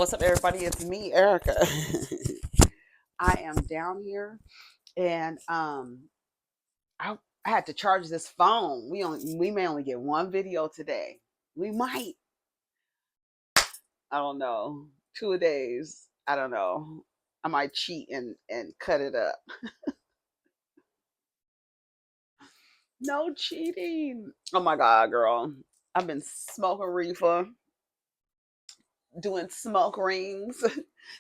What's up, everybody? It's me, Erica. I am down here, and I had to charge this phone. We may only get one video today. We might. I don't know. 2 days. I don't know. I might cheat and cut it up. No cheating. Oh my god, girl. I've been smoking reefer, doing smoke rings,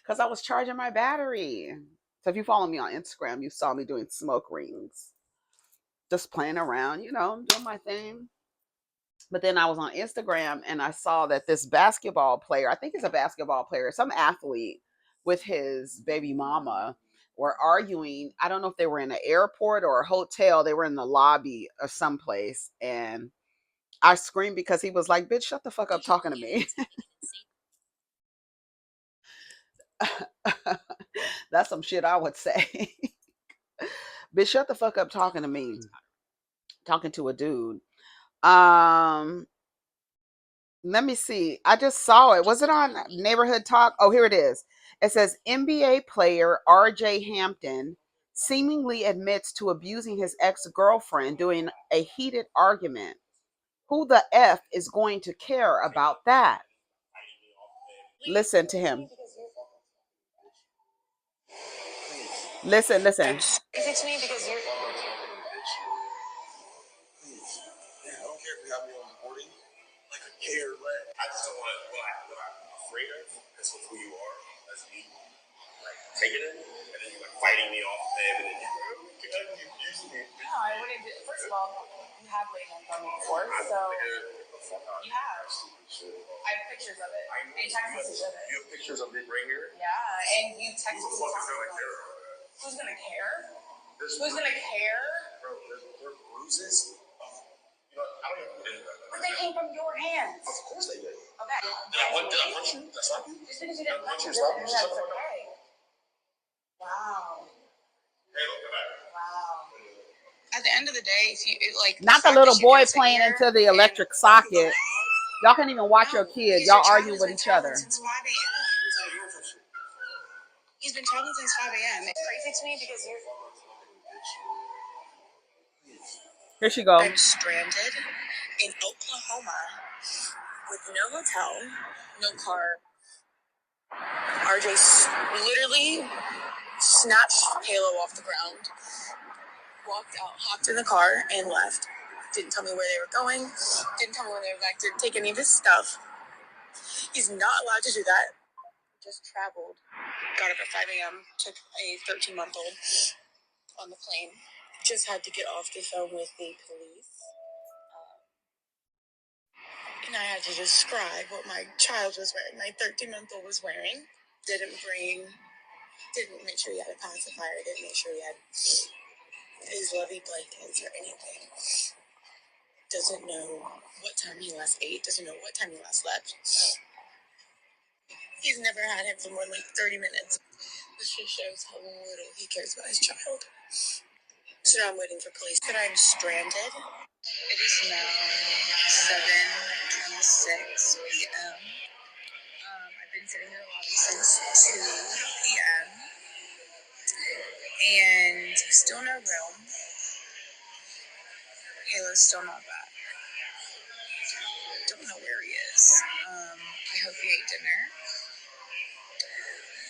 because I was charging my battery. So if you follow me on Instagram, you saw me doing smoke rings, just playing around, doing my thing. But then I was on Instagram and I saw that this basketball player, I think it's a basketball player, some athlete with his baby mama were arguing. I don't know if they were in an airport or a hotel. They were in the lobby of someplace. And I screamed because he was like, bitch, shut the fuck up talking to me. That's some shit I would say. Bitch, shut the fuck up talking to me. Talking to a dude. Um, Let me see. I just saw it. Was it on Neighborhood Talk? Oh, here it is. It says NBA player RJ Hampton seemingly admits to abusing his ex-girlfriend during a heated argument. Who the F is going to care about that? Listen to him. Listen. It's me because you're. Yeah, I don't care if you have me on boarding. Like a care less. I just don't want to. What I'm afraid of is with who you are as me. Like taking it, and then you like fighting me off of him, and then you using me. No, I wouldn't. First of all, you have laid hands on me before, so you have. I have pictures of it. And text messages of it. You have pictures of it right here. Yeah, and you text me. Who's gonna care? Who's gonna care? Bro, there are bruises. You know, I don't even believe that. But they came from your hands. Of course they did. Okay. Did I punch you? Did I slap you? Just because you didn't punch you, that's okay. Wow. Hey, look at that. Wow. At the end of the day, if you not the little boy playing into the electric socket. Y'all can't even watch your kid. Y'all arguing with each other. Since 5 a.m. He's been traveling since 5 a.m. It's crazy to me because you're. Here she goes. I'm stranded in Oklahoma with no hotel, no car. RJ literally snatched Halo off the ground, walked out, hopped in the car, and left. Didn't tell me where they were going. Didn't tell me when they were back. Didn't take any of his stuff. He's not allowed to do that. Just traveled. Got up at 5 a.m. Took a 13-month-old on the plane. Just had to get off the phone with the police. And I had to describe what my child was wearing. My 13-month-old was wearing. Didn't make sure he had a pacifier. Didn't make sure he had his lovey blankets or anything. Doesn't know what time he last ate. Doesn't know what time he last slept. He's never had him for more than 30 minutes. This just shows how little he cares about his child. So now I'm waiting for police. But I'm stranded. It is now 7:26 p.m. I've been sitting in the lobby since 2 p.m. And still no room. Halo's still not back. Don't know where he is. I hope he ate dinner.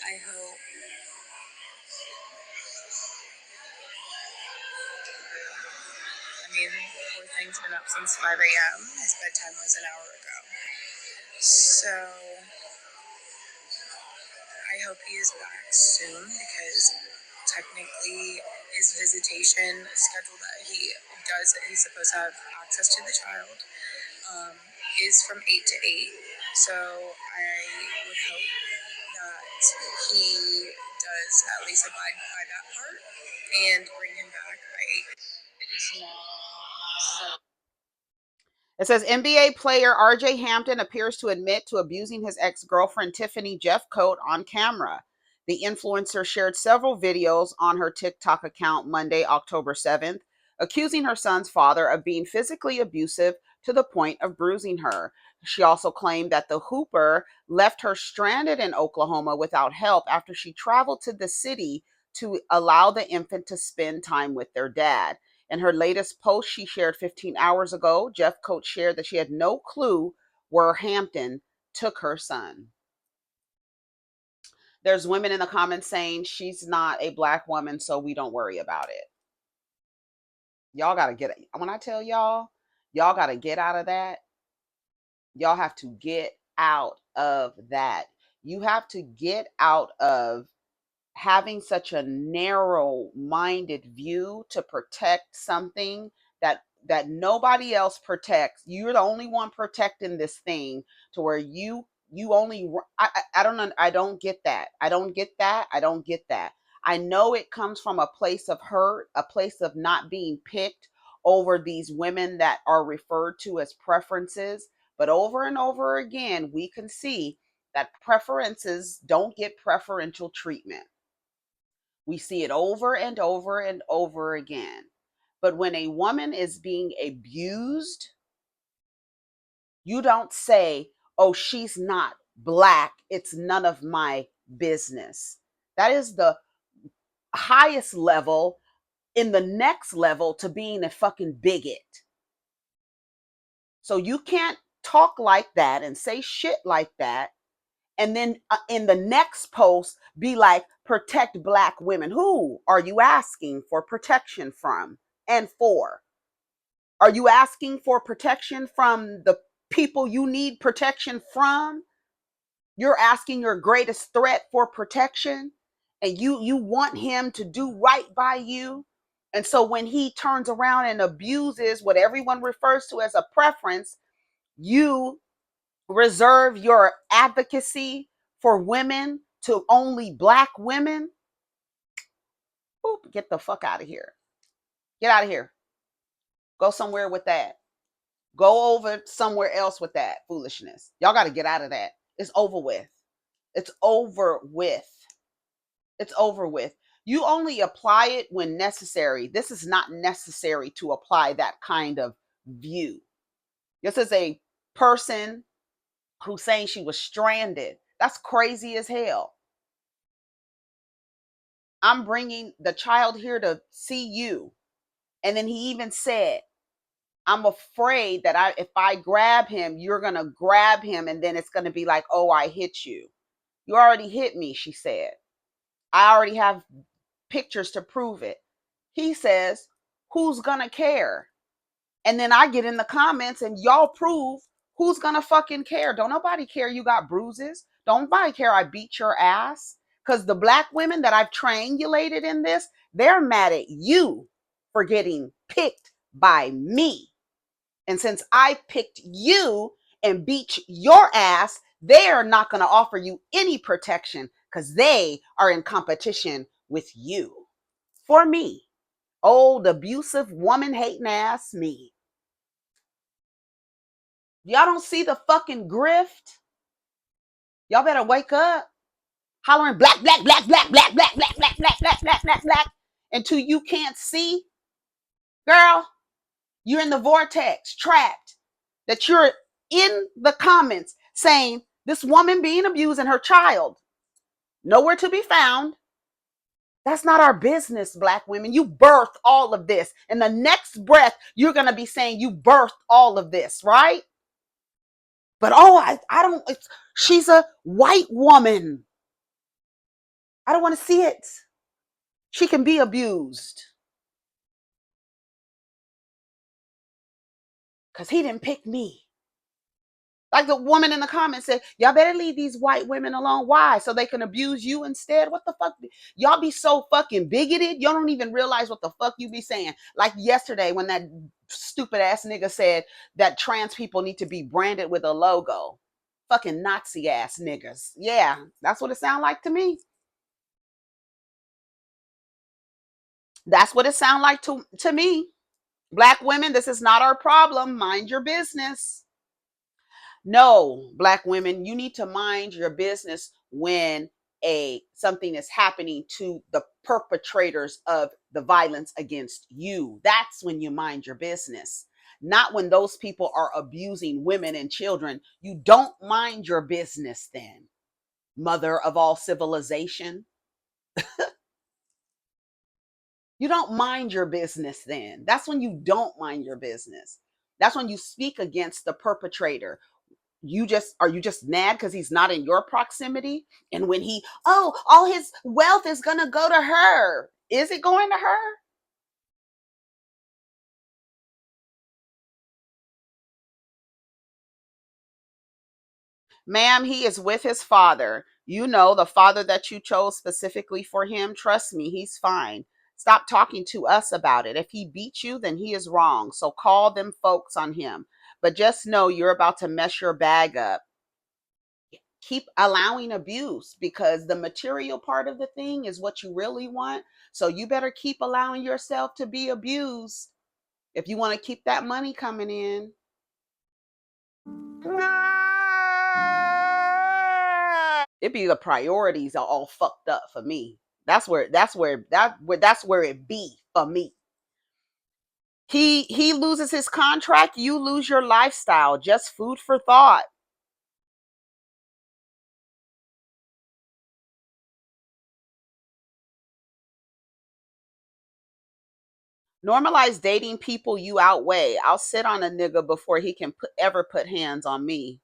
I hope. Poor thing's been up since 5 a.m. His bedtime was an hour ago. So, I hope he is back soon because technically his visitation schedule that he's supposed to have access to the child, is from 8 to 8. So, I would hope that he does at least abide by that part and bring him back by 8. It is now. It says NBA player RJ Hampton appears to admit to abusing his ex-girlfriend TiffanyJeffcoat on camera. The influencer shared several videos on her TikTok account Monday, October 7th, accusing her son's father of being physically abusive, to the point of bruising her. She also claimed that the hooper left her stranded in Oklahoma without help after she traveled to the city to allow the infant to spend time with their dad. In her latest post she shared 15 hours ago, Jeffcoat shared that she had no clue where Hampton took her son. There's women in the comments saying she's not a black woman, so we don't worry about it. Y'all got to get it. When I tell y'all got to get out of that. Y'all have to get out of that. You have to get out of having such a narrow minded view to protect something that nobody else protects. You're the only one protecting this thing, to where you only I don't get that. I don't get that. I don't get that. I know it comes from a place of hurt, a place of not being picked over these women that are referred to as preferences, but over and over again we can see that preferences don't get preferential treatment. We see it over and over and over again. But when a woman is being abused, you don't say, oh, she's not black, it's none of my business. That is the highest level in the next level to being a fucking bigot. So you can't talk like that and say shit like that and then in the next post be like, protect black women. Who are you asking for protection from and for? Are you asking for protection from the people you need protection from? You're asking your greatest threat for protection, and you want him to do right by you. And so when he turns around and abuses what everyone refers to as a preference, you reserve your advocacy for women to only black women. Oop, get the fuck out of here. Get out of here. Go somewhere with that. Go over somewhere else with that foolishness. Y'all got to get out of that. It's over with. It's over with. It's over with. You only apply it when necessary. This is not necessary to apply that kind of view. This is a person who's saying she was stranded. That's crazy as hell. I'm bringing the child here to see you. And then he even said, I'm afraid that if I grab him, you're going to grab him. And then it's going to be like, oh, I hit you. You already hit me, she said. I already have pictures to prove it. He says, who's going to care? And then I get in the comments and y'all prove who's going to fucking care. Don't nobody care you got bruises. Don't nobody care I beat your ass. Because the black women that I've triangulated in this, they're mad at you for getting picked by me. And since I picked you and beat your ass, they are not going to offer you any protection because they are in competition with you. For me. Old abusive woman hating ass me. Y'all don't see the fucking grift? Y'all better wake up. Hollering black, black, black, black, black, black, black, black, black, black, black, black, black, until you can't see. Girl, you're in the vortex, trapped. That you're in the comments saying this woman being abused and her child nowhere to be found. That's not our business, black women. You birthed all of this. In the next breath, you're going to be saying you birthed all of this, right? But I don't, she's a white woman. I don't want to see it. She can be abused. Because he didn't pick me. Like the woman in the comments said, y'all better leave these white women alone. Why? So they can abuse you instead? What the fuck? Y'all be so fucking bigoted. Y'all don't even realize what the fuck you be saying. Like yesterday when that stupid ass nigga said that trans people need to be branded with a logo. Fucking Nazi ass niggas. Yeah, that's what it sounds like to me. That's what it sounds like to me. Black women, this is not our problem. Mind your business. No, black women, you need to mind your business when something is happening to the perpetrators of the violence against you. That's when you mind your business. not when those people are abusing women and children. You don't mind your business then, mother of all civilization. You don't mind your business then. That's when you don't mind your business. That's when you speak against the perpetrator. You just mad because he's not in your proximity? And when all his wealth is gonna go to her. Is it going to her? Ma'am, he is with his father. You know, the father that you chose specifically for him. Trust me, he's fine. Stop talking to us about it. If he beat you, then he is wrong. So call them folks on him. But just know you're about to mess your bag up. Keep allowing abuse because the material part of the thing is what you really want. So you better keep allowing yourself to be abused if you want to keep that money coming in. It be the priorities are all fucked up for me. That's where it be for me. He loses his contract, you lose your lifestyle. Just food for thought. Normalize dating people you outweigh. I'll sit on a nigga before he can ever put hands on me.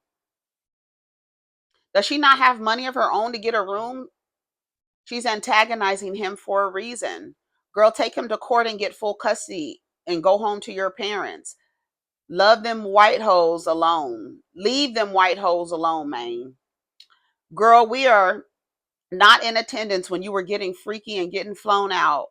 Does she not have money of her own to get a room? She's antagonizing him for a reason. Girl, take him to court and get full custody and go home to your parents. Love them white hoes alone. Leave them white hoes alone, man. Girl, we are not in attendance when you were getting freaky and getting flown out.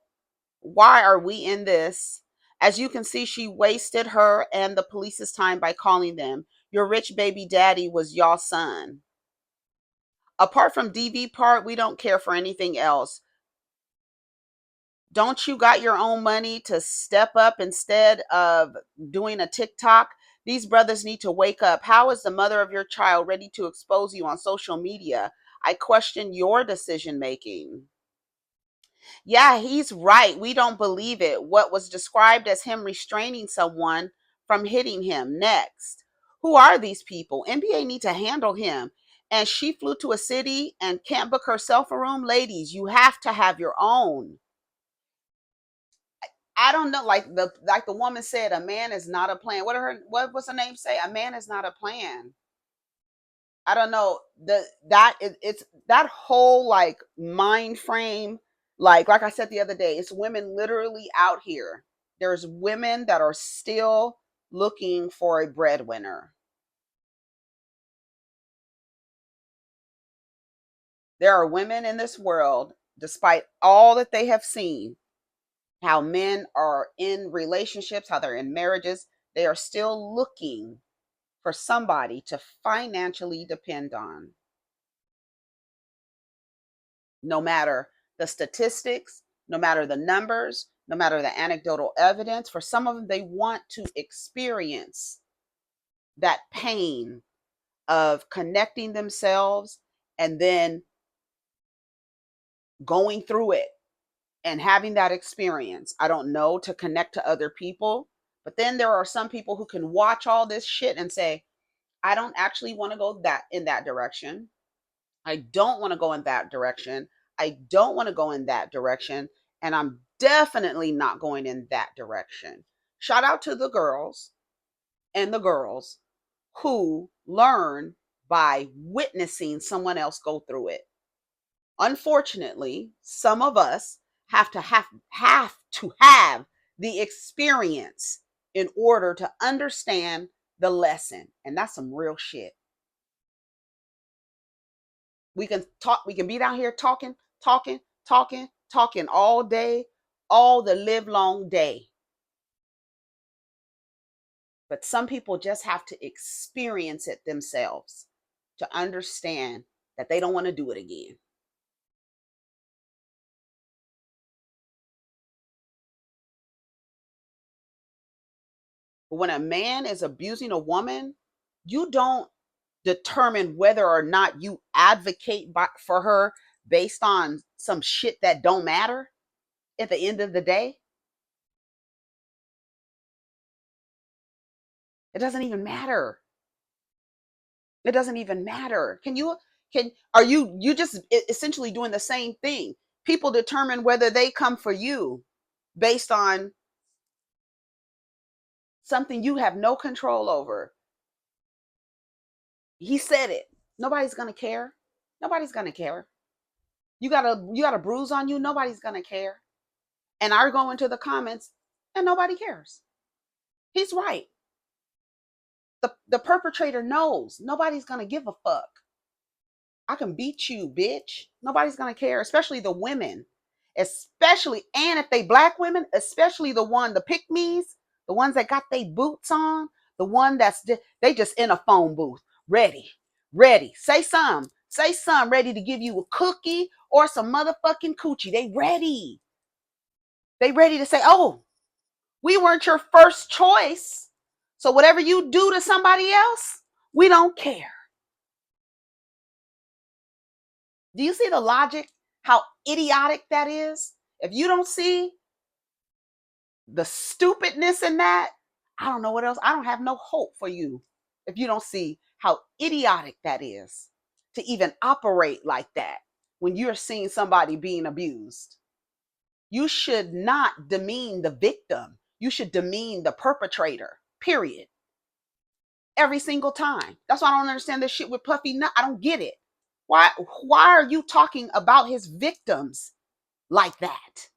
Why are we in this? As you can see, she wasted her and the police's time by calling them. Your rich baby daddy was y'all son. Apart from DV part, we don't care for anything else. Don't you got your own money to step up instead of doing a TikTok? These brothers need to wake up. How is the mother of your child ready to expose you on social media? I question your decision making. Yeah, he's right. We don't believe it. What was described as him restraining someone from hitting him next. Who are these people? NBA need to handle him. And she flew to a city and can't book herself a room. Ladies, you have to have your own. I don't know, like the woman said, a man is not a plan. What's her name say? A man is not a plan. I don't know. It's that whole like mind frame, like I said the other day, it's women literally out here. There's women that are still looking for a breadwinner. There are women in this world, despite all that they have seen, how men are in relationships, how they're in marriages, they are still looking for somebody to financially depend on. No matter the statistics, no matter the numbers, no matter the anecdotal evidence, for some of them, they want to experience that pain of connecting themselves and then going through it and having that experience. I don't know, to connect to other people. But then there are some people who can watch all this shit and say, I don't actually want to go that in that direction. I don't want to go in that direction. I don't want to go in that direction. And I'm definitely not going in that direction. Shout out to the girls and the girls who learn by witnessing someone else go through it. Unfortunately, some of us have to have the experience in order to understand the lesson. And that's some real shit. We can be down here talking all day, all the live long day. But some people just have to experience it themselves to understand that they don't want to do it again. But when a man is abusing a woman, you don't determine whether or not you advocate for her based on some shit that don't matter at the end of the day. It doesn't even matter. It doesn't even matter. Are you just essentially doing the same thing? People determine whether they come for you based on something you have no control over. He said it. Nobody's gonna care. Nobody's gonna care. You got a bruise on you. Nobody's gonna care. And I go into the comments, and nobody cares. He's right. The perpetrator knows nobody's gonna give a fuck. I can beat you, bitch. Nobody's gonna care, especially the women. Especially, and if they black women, especially the pick-me's, the ones that got their boots on, the one they just in a phone booth, ready, ready. Say some, ready to give you a cookie or some motherfucking coochie. They ready. They ready to say, oh, we weren't your first choice. So whatever you do to somebody else, we don't care. Do you see the logic? How idiotic that is? If you don't see the stupidness in that, I don't know what else. I don't have no hope for you if you don't see how idiotic that is to even operate like that when you're seeing somebody being abused. You should not demean the victim. You should demean the perpetrator, period. Every single time. That's why I don't understand this shit with Puffy Nut. I don't get it. Why are you talking about his victims like that?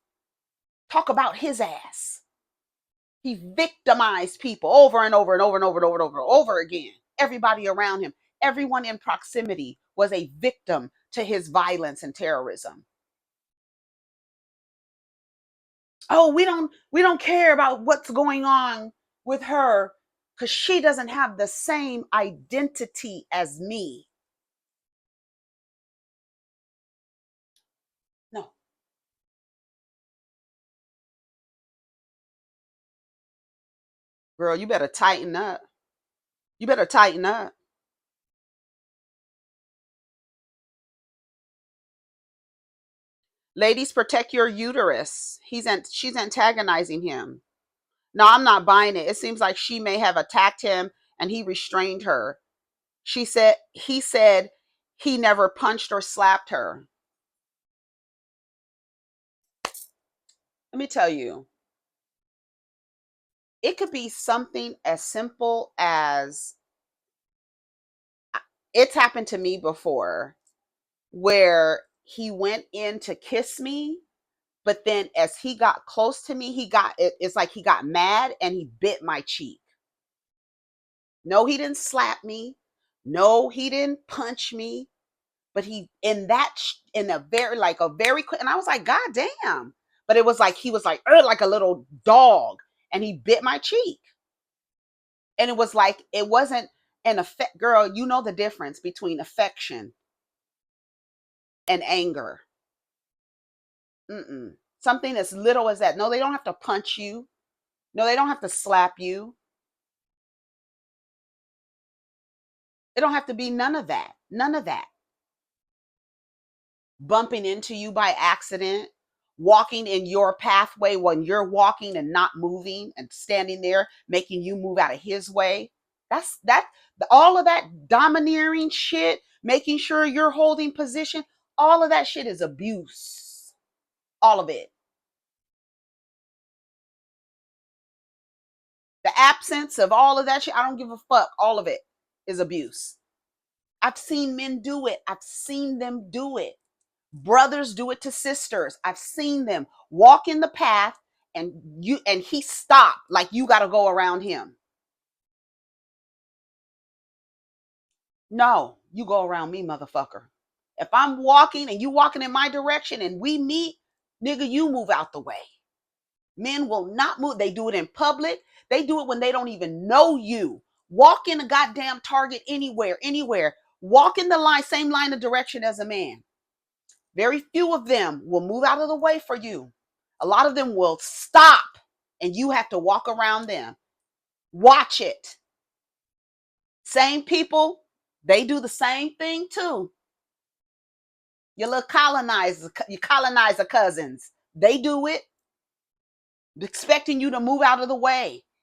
Talk about his ass. He victimized people over and over and over and over and over and over and over again. Everybody around him, everyone in proximity was a victim to his violence and terrorism. Oh, we don't care about what's going on with her because she doesn't have the same identity as me. No. Girl, you better tighten up. You better tighten up. Ladies, protect your uterus. She's antagonizing him. No, I'm not buying it. It seems like she may have attacked him and he restrained her. He said he never punched or slapped her. Let me tell you, it could be something as simple as it's happened to me before where he went in to kiss me, but then as he got close to me, it's like he got mad and he bit my cheek. No, he didn't slap me. No, he didn't punch me. But he in a very quick, and I was like, God damn. But it was like he was like a little dog, and he bit my cheek. And it was like it wasn't an effect, girl. You know the difference between affection and anger. Mm-mm. Something as little as that. No, they don't have to punch you. No, they don't have to slap you. It don't have to be none of that. None of that. Bumping into you by accident, walking in your pathway when you're walking and not moving and standing there, making you move out of his way. That all of that domineering shit, making sure you're holding position, all of that shit is abuse. All of it. The absence of all of that shit, I don't give a fuck. All of it is abuse. I've seen men do it. I've seen them do it. Brothers do it to sisters. I've seen them walk in the path and he stopped like you got to go around him. No, you go around me, motherfucker. If I'm walking and you walking in my direction and we meet, nigga, you move out the way. Men will not move. They do it in public. They do it when they don't even know you. Walk in a goddamn Target anywhere. Walk in the same line of direction as a man. Very few of them will move out of the way for you. A lot of them will stop and you have to walk around them. Watch it. Same people, they do the same thing too. Your little colonizer cousins, they do it, expecting you to move out of the way.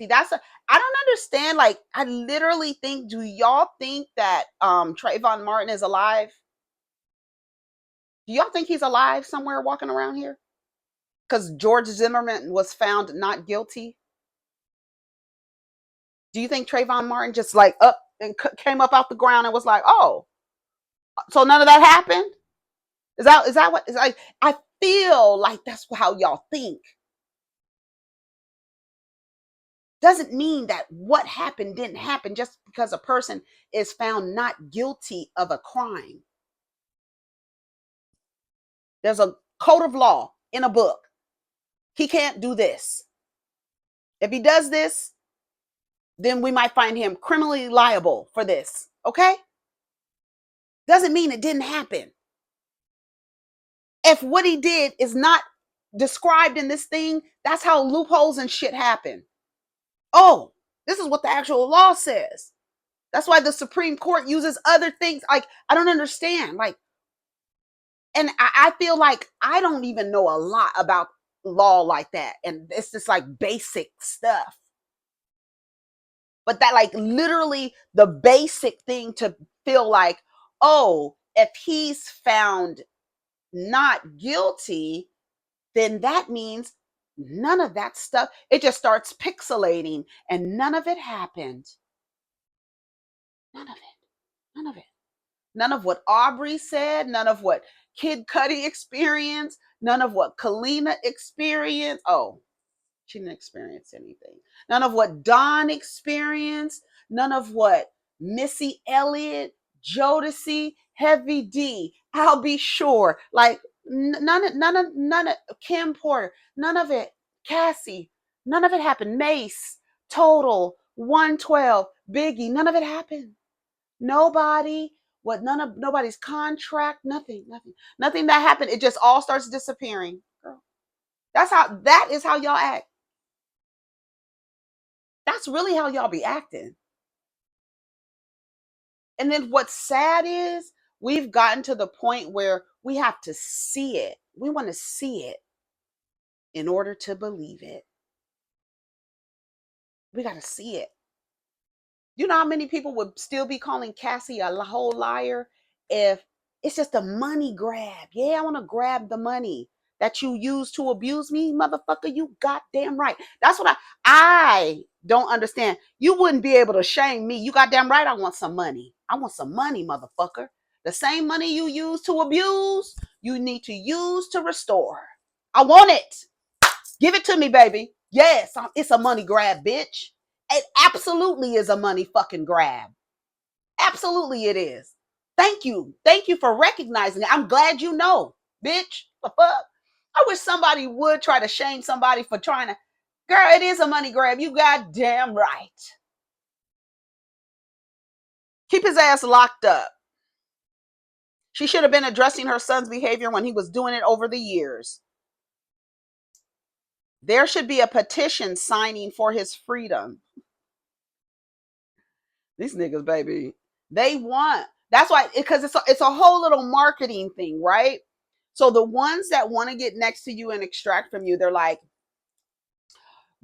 See, I don't understand. Like, I literally think, do y'all think that Trayvon Martin is alive? Do y'all think he's alive somewhere walking around here? Because George Zimmerman was found not guilty. Do you think Trayvon Martin just like up and came up out the ground and was like, oh, so none of that happened? Is that what is like? I feel like that's how y'all think. Doesn't mean that what happened didn't happen just because a person is found not guilty of a crime. There's a code of law in a book. He can't do this. If he does this, then we might find him criminally liable for this. Okay? Doesn't mean it didn't happen. If what he did is not described in this thing, that's how loopholes and shit happen. Oh, this is what the actual law says. That's why the Supreme Court uses other things. Like, I don't understand. Like, and I feel like I don't even know a lot about law like that. And it's just like basic stuff. But that, like, literally the basic thing to feel like, oh, if he's found not guilty, then that means none of that stuff, it just starts pixelating and none of it happened. None of it. None of it. None of what Aubrey said, none of what Kid Cudi experienced, none of what Kalina experienced. Oh, she didn't experience anything. None of what Don experienced, none of what Missy Elliott, Jodeci, Heavy D, I'll Be Sure, like none of Kim Porter, none of it, Cassie, none of it happened. Mace, Total, 112, Biggie, none of it happened. Nobody, nobody's contract, nothing that happened. It just all starts disappearing. Girl, that is how y'all act. That's really how y'all be acting. And then what's sad is we've gotten to the point where we have to see it. We want to see it in order to believe it. We got to see it. You know how many people would still be calling Cassie a whole liar if it's just a money grab? Yeah, I want to grab the money that you use to abuse me, motherfucker. You goddamn right. That's what I don't understand. You wouldn't be able to shame me. You goddamn right. I want some money. I want some money, motherfucker. The same money you use to abuse, you need to use to restore. I want it. Give it to me, baby. Yes, it's a money grab, bitch. It absolutely is a money fucking grab. Absolutely it is. Thank you. Thank you for recognizing it. I'm glad you know, bitch. The fuck? I wish somebody would try to shame somebody for trying to. Girl, it is a money grab. You goddamn right. Keep his ass locked up. She should have been addressing her son's behavior when he was doing it over the years. There should be a petition signing for his freedom. These niggas, baby, they want. That's why, because it's a whole little marketing thing, right? So the ones that want to get next to you and extract from you, they're like,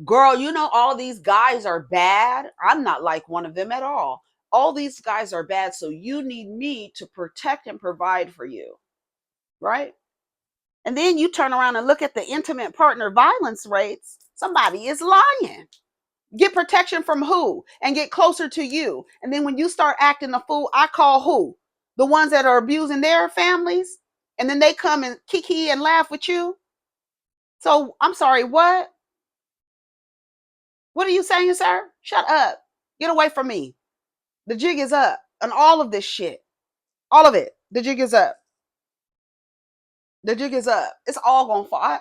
girl, you know, all these guys are bad. I'm not like one of them at all. All these guys are bad, so you need me to protect and provide for you, right? And then you turn around and look at the intimate partner violence rates. Somebody is lying. Get protection from who? And get closer to you. And then when you start acting a fool, I call who? The ones that are abusing their families? And then they come and kiki and laugh with you? So, I'm sorry, what? What are you saying, sir? Shut up. Get away from me. The jig is up. And all of this shit. All of it. The jig is up. The jig is up. It's all gonna fall.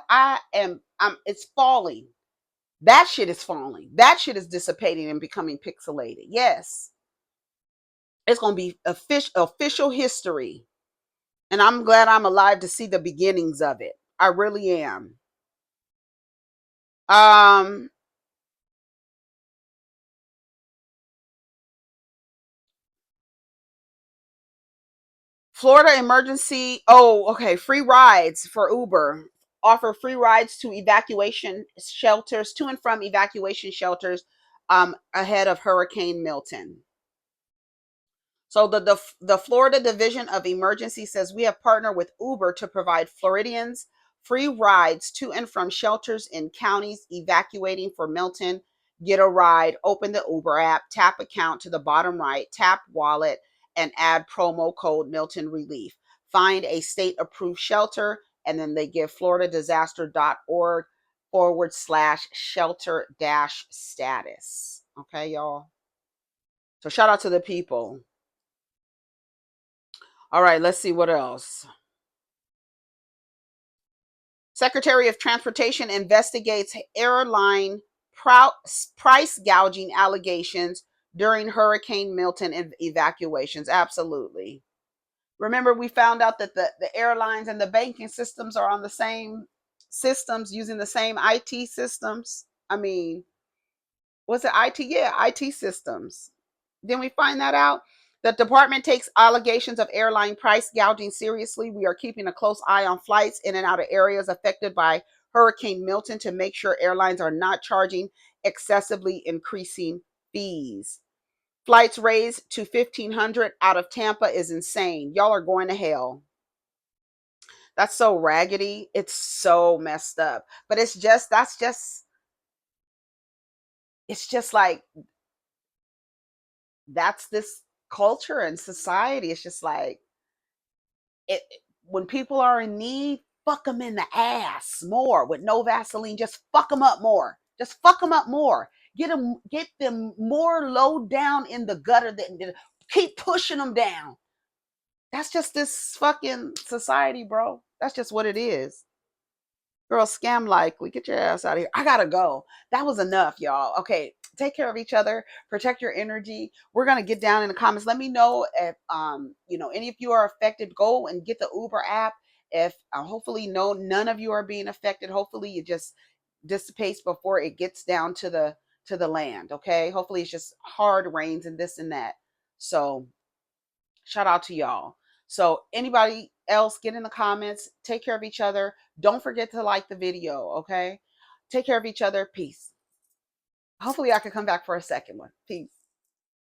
It's falling. That shit is falling. That shit is dissipating and becoming pixelated. Yes. It's going to be official history. And I'm glad I'm alive to see the beginnings of it. I really am. Florida emergency. Oh, okay. Free rides for Uber. Offer free rides to evacuation shelters, to and from evacuation shelters ahead of Hurricane Milton. So the Florida Division of Emergency says we have partnered with Uber to provide Floridians free rides to and from shelters in counties evacuating for Milton. Get a ride, open the Uber app, tap account to the bottom right, tap wallet, and add promo code Milton Relief. Find a state approved shelter, and then they give floridadisaster.org/shelter status. Okay, y'all. So shout out to the people. All right, let's see what else. Secretary of Transportation investigates airline price gouging allegations during Hurricane Milton evacuations. Absolutely. Remember, we found out that the airlines and the banking systems are on the same systems, using the same IT systems. I mean, was it IT? Yeah, IT systems. Then we find that out. The department takes allegations of airline price gouging seriously. We are keeping a close eye on flights in and out of areas affected by Hurricane Milton to make sure airlines are not charging excessively increasing fees. Flights raised to 1,500 out of Tampa is insane. Y'all are going to hell. That's so raggedy. It's so messed up. But it's just like that's this culture and society. It's just like it when people are in need, fuck them in the ass more with no Vaseline. Just fuck them up more. Just fuck them up more. Get them more low down in the gutter. Than keep pushing them down. That's just this fucking society, bro. That's just what it is. Girl, scam likely. Get your ass out of here. I gotta go. That was enough, y'all. Okay, take care of each other. Protect your energy. We're gonna get down in the comments. Let me know if any of you are affected. Go and get the Uber app. If hopefully none of you are being affected. Hopefully it just dissipates before it gets down to the land. Okay. Hopefully it's just hard rains and this and that. So shout out to y'all. So anybody else, get in the comments. Take care of each other. Don't forget to like the video, okay? Take care of each other. Peace. Hopefully I can come back for a second one. Peace.